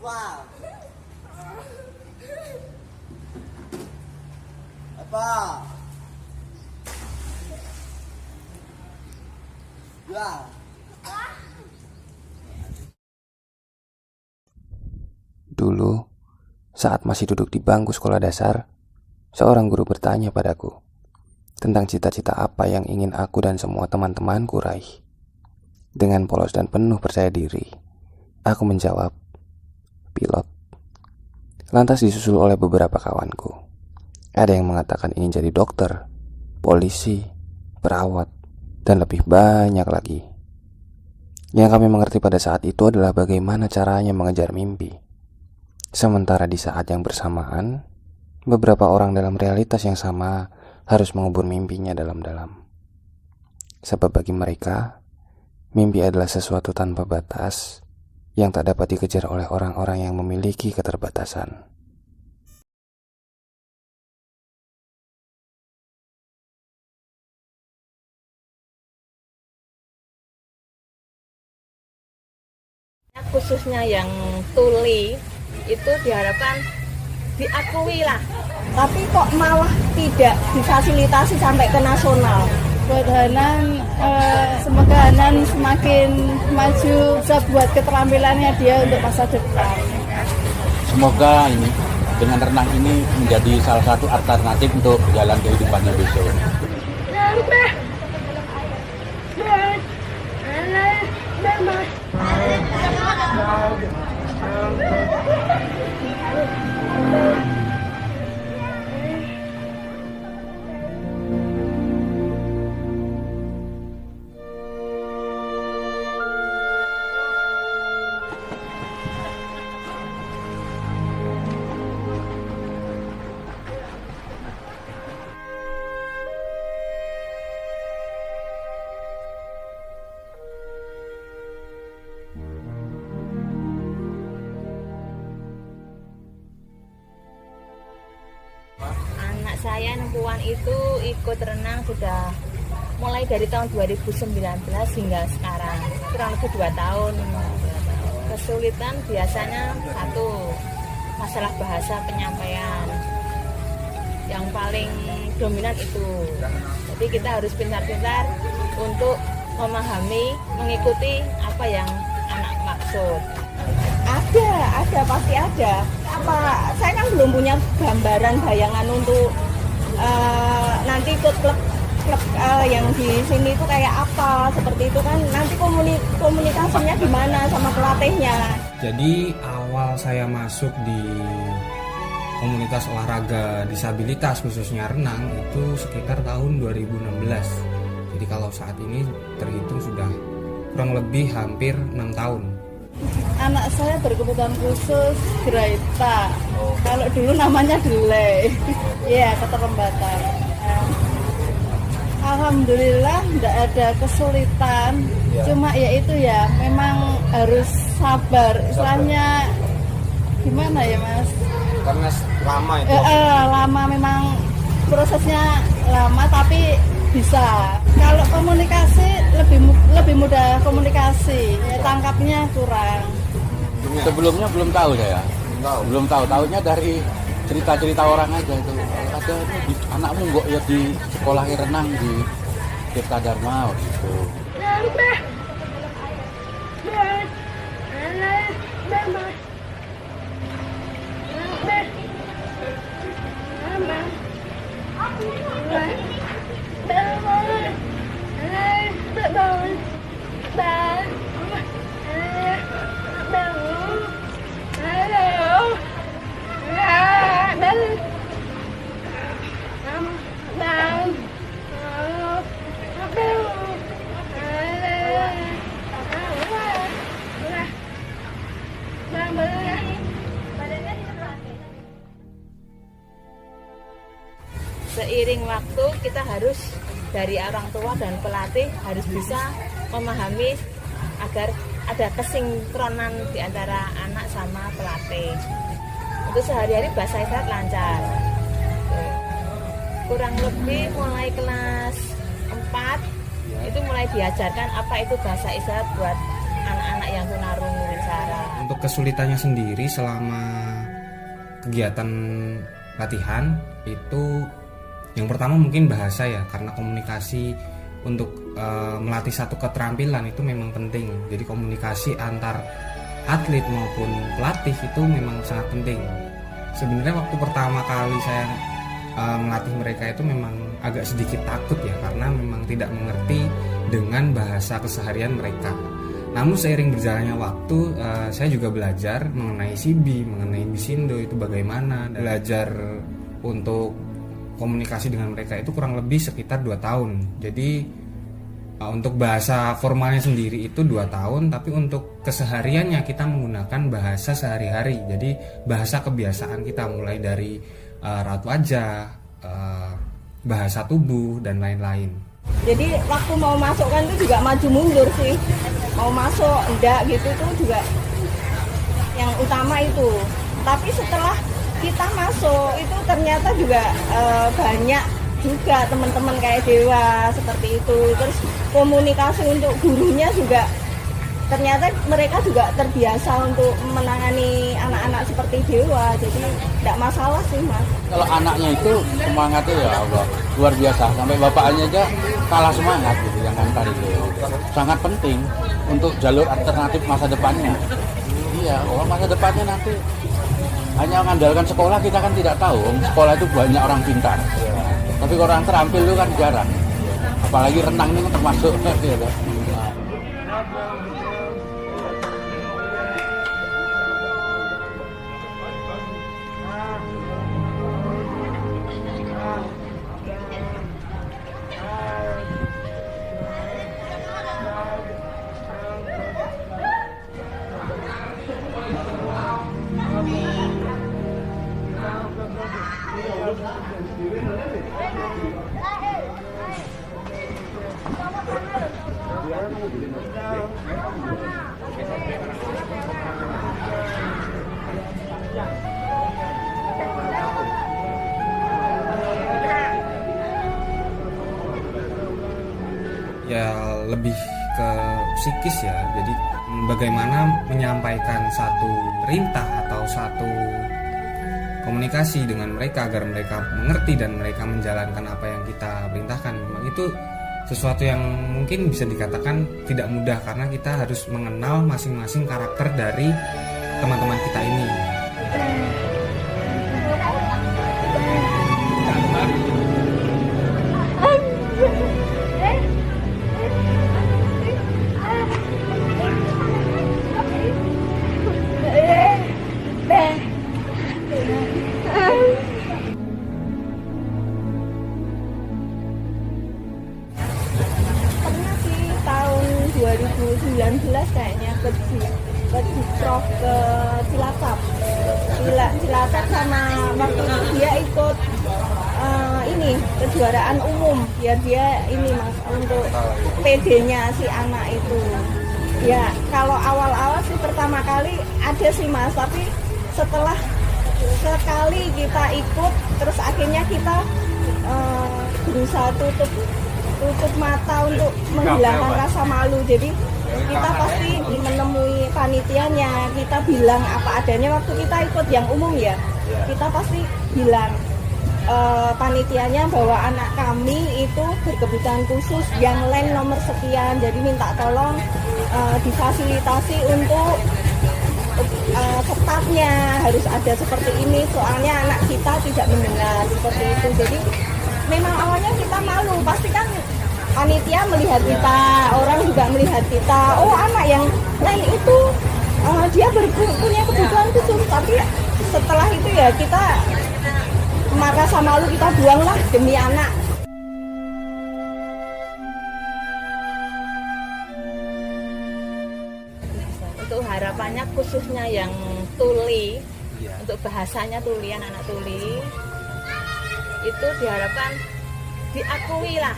Apa? Apa? Ya. Dulu, saat masih duduk di bangku sekolah dasar, seorang guru bertanya padaku tentang cita-cita apa yang ingin aku dan semua teman-temanku raih. Dengan polos dan penuh percaya diri, aku menjawab, pilot. Lantas disusul oleh beberapa kawanku. Ada yang mengatakan ingin jadi dokter, polisi, perawat, dan lebih banyak lagi. Yang kami mengerti pada saat itu adalah bagaimana caranya mengejar mimpi. Sementara di saat yang bersamaan, beberapa orang dalam realitas yang sama harus mengubur mimpinya dalam-dalam. Sebab bagi mereka, mimpi adalah sesuatu tanpa batas yang tak dapat dikejar oleh orang-orang yang memiliki keterbatasan. Khususnya yang tuli itu diharapkan diakui lah, tapi kok malah tidak difasilitasi sampai ke nasional. Buat Hanan, semoga Hanan semakin maju, bisa buat keterampilannya dia untuk masa depan. Semoga ini dengan renang ini menjadi salah satu alternatif untuk jalan kehidupannya besok. anak saya perempuan itu ikut renang sudah mulai dari tahun 2019 hingga sekarang, kurang lebih 2 tahun. Kesulitan biasanya satu, masalah bahasa penyampaian yang paling dominan itu. Jadi kita harus pintar-pintar untuk memahami, mengikuti apa yang anak maksud. Ada, pasti ada. Saya kan belum punya gambaran bayangan untuk nanti ikut klub yang di sini itu kayak apa, seperti itu kan. Nanti komunikasinya gimana sama pelatihnya. Jadi awal saya masuk di komunitas olahraga disabilitas khususnya renang itu sekitar tahun 2016. Jadi kalau saat ini terhitung sudah kurang lebih hampir 6 tahun. Anak saya berkebutuhan khusus Greta. Kalau dulu namanya delay. Iya, keterlambatan. Alhamdulillah tidak ada kesulitan. Cuma ya itu ya, memang harus sabar. Istilahnya gimana ya, Mas? Karena lama itu. Lama, memang prosesnya lama tapi bisa. Kalau komunikasi lebih mudah komunikasi, ya, tangkapnya kurang. Sebelumnya belum tahu saya. Belum tahu. Tahunya dari cerita-cerita orang aja itu. Ada anakmu kok ya di sekolah renang di Tirta Dharma gitu. Seiring waktu kita harus dari orang tua dan pelatih harus bisa memahami agar ada kesinkronan di antara anak sama pelatih. Untuk sehari-hari bahasa isyarat lancar. Kurang lebih mulai kelas 4 itu mulai diajarkan apa itu bahasa isyarat buat anak-anak yang tunarungu Sarah. Untuk kesulitannya sendiri selama kegiatan latihan itu yang pertama mungkin bahasa ya, karena komunikasi untuk melatih satu keterampilan itu memang penting. Jadi komunikasi antar atlet maupun pelatih itu memang sangat penting. Sebenarnya waktu pertama kali saya melatih mereka itu memang agak sedikit takut ya, karena memang tidak mengerti dengan bahasa keseharian mereka. Namun seiring berjalannya waktu, saya juga belajar mengenai CB, mengenai Bisindo itu bagaimana. Belajar untuk komunikasi dengan mereka itu kurang lebih sekitar 2 tahun. Jadi untuk bahasa formalnya sendiri itu 2 tahun, tapi untuk kesehariannya kita menggunakan bahasa sehari-hari. Jadi bahasa kebiasaan kita mulai dari raut wajah, bahasa tubuh, dan lain-lain. Jadi waktu mau masuk kan itu juga maju mundur sih, mau masuk enggak gitu tuh juga yang utama itu. Tapi setelah kita masuk itu ternyata juga banyak juga teman-teman kayak Dewa seperti itu. Terus komunikasi untuk gurunya juga ternyata mereka juga terbiasa untuk menangani anak-anak seperti Dewa, jadi tidak masalah sih Mas. Kalau anaknya itu semangatnya ya Allah, luar biasa, sampai bapaknya aja kalah semangat gitu yang antar itu. Sangat penting untuk jalur alternatif masa depannya. Iya, masa depannya nanti hanya mengandalkan sekolah kita kan tidak tahu. Sekolah itu banyak orang pintar, tapi orang terampil itu kan jarang. Apalagi renang ini termasuk gitu. Ya lebih ke psikis ya, jadi bagaimana menyampaikan satu perintah atau satu komunikasi dengan mereka agar mereka mengerti dan mereka menjalankan apa yang kita perintahkan. Memang itu sesuatu yang mungkin bisa dikatakan tidak mudah, karena kita harus mengenal masing-masing karakter dari teman-teman kita ini. Pernah sih tahun 2019 kayaknya ke Prof ke Cilacap sama waktu itu dia ikut ini kejuaraan umum, biar dia ini Mas untuk PD-nya si anak itu. Ya kalau awal-awal sih pertama kali ada sih Mas, tapi setelah sekali kita ikut terus akhirnya kita berusaha tutup mata untuk menghilangkan rasa malu. Jadi kita pasti menemui panitianya, kita bilang apa adanya. Waktu kita ikut yang umum ya, kita pasti bilang panitianya bahwa anak kami itu berkebutuhan khusus yang lain nomor sekian, jadi minta tolong difasilitasi untuk ketatnya harus ada seperti ini, soalnya anak kita tidak mendengar seperti itu. Jadi memang awalnya kita malu, pasti kan panitia melihat kita, orang juga melihat kita, oh anak yang lain itu dia punya kebutuhan khusus. Tapi setelah itu ya kita rasa malu kita buanglah demi anak. Untuk harapannya khususnya yang tuli, untuk bahasanya tuli, anak tuli itu diharapkan diakui lah,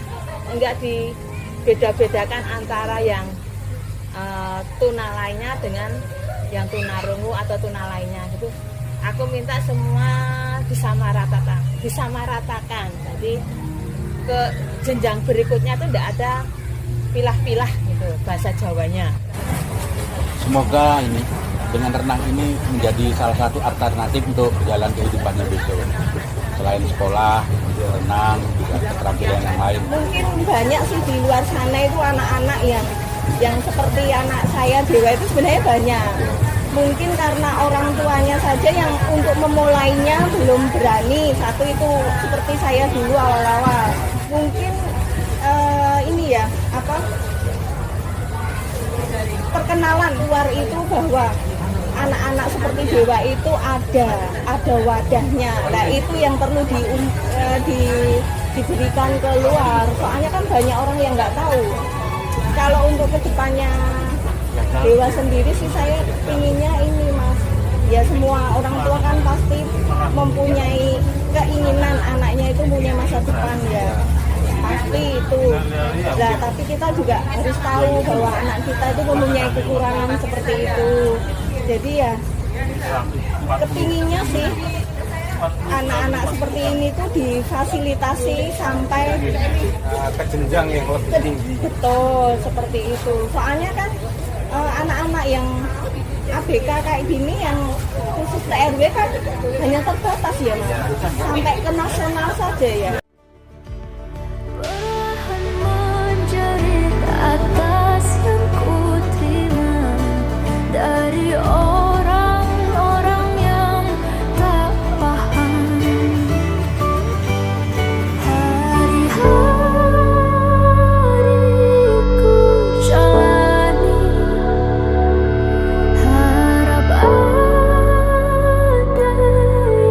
enggak dibeda-bedakan antara yang tuna lainnya dengan yang tunarungu atau tuna lainnya gitu. Aku minta semua disamaratakan. Jadi ke jenjang berikutnya itu enggak ada pilah-pilah gitu bahasa Jawanya. semoga ini dengan renang ini menjadi salah satu alternatif untuk jalan kehidupannya besok. Selain sekolah, renang, juga keterampilan yang lain. Mungkin banyak sih di luar sana itu anak-anak yang seperti anak saya Dewa itu sebenarnya banyak. Mungkin karena orang tuanya saja yang untuk memulainya belum berani. Satu itu seperti saya dulu awal-awal. Mungkin ini ya perkenalan luar itu bahwa anak-anak seperti Dewa itu ada wadahnya. Nah itu yang perlu diberikan keluar. Soalnya kan banyak orang yang nggak tahu. Kalau untuk kedepannya Dewa sendiri sih saya inginnya ini Mas. Ya semua orang tua kan pasti mempunyai keinginan anaknya itu punya masa depan ya. Pasti itu. Nah, tapi kita juga harus tahu bahwa anak kita itu mempunyai kekurangan seperti itu. Jadi ya kepinginnya sih anak-anak seperti ini tuh difasilitasi sampai ke jenjang yang lebih tinggi. Betul, seperti itu. Soalnya kan anak-anak yang ABK kayak gini yang khusus TRW kan hanya terbatas ya Mas. Sampai ke nasional saja ya. Perlahan menjerit atas yang ku terima dari orang-orang yang tak paham. Hari-hariku jalani, harap ada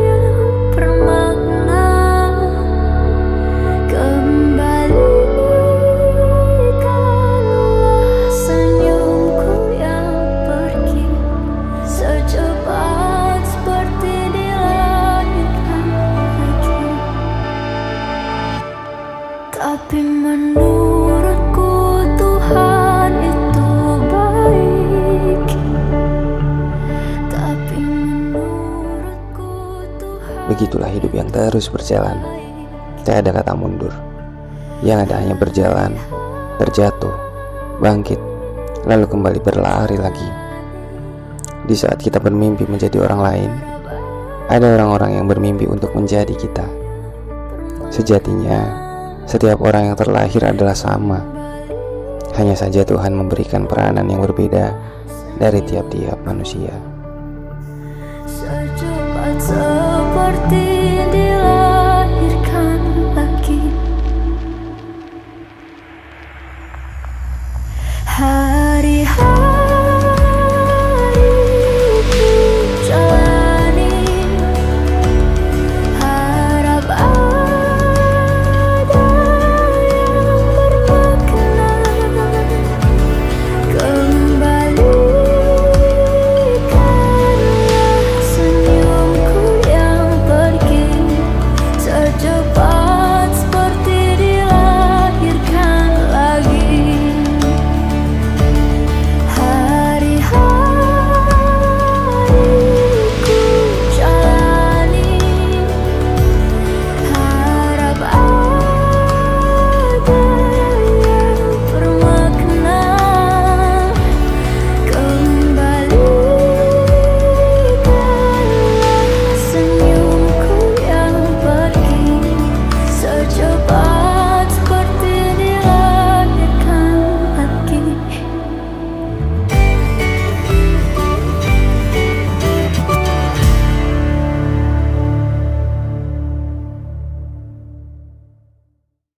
yang bermakna. Kembalikanlah senyumku yang pergi secepat seperti dilahirkan lagi. Tapi menurutku Tuhan itu baik. Tapi menurutku Tuhan Begitulah hidup yang terus berjalan. Tak ada kata mundur. Yang ada hanya berjalan, terjatuh, bangkit, lalu kembali berlari lagi. Di saat kita bermimpi menjadi orang lain, ada orang-orang yang bermimpi untuk menjadi kita. Sejatinya, setiap orang yang terlahir adalah sama. Hanya saja Tuhan memberikan peranan yang berbeda dari tiap-tiap manusia. secepat seperti dilahirkan lagi. Hari-hari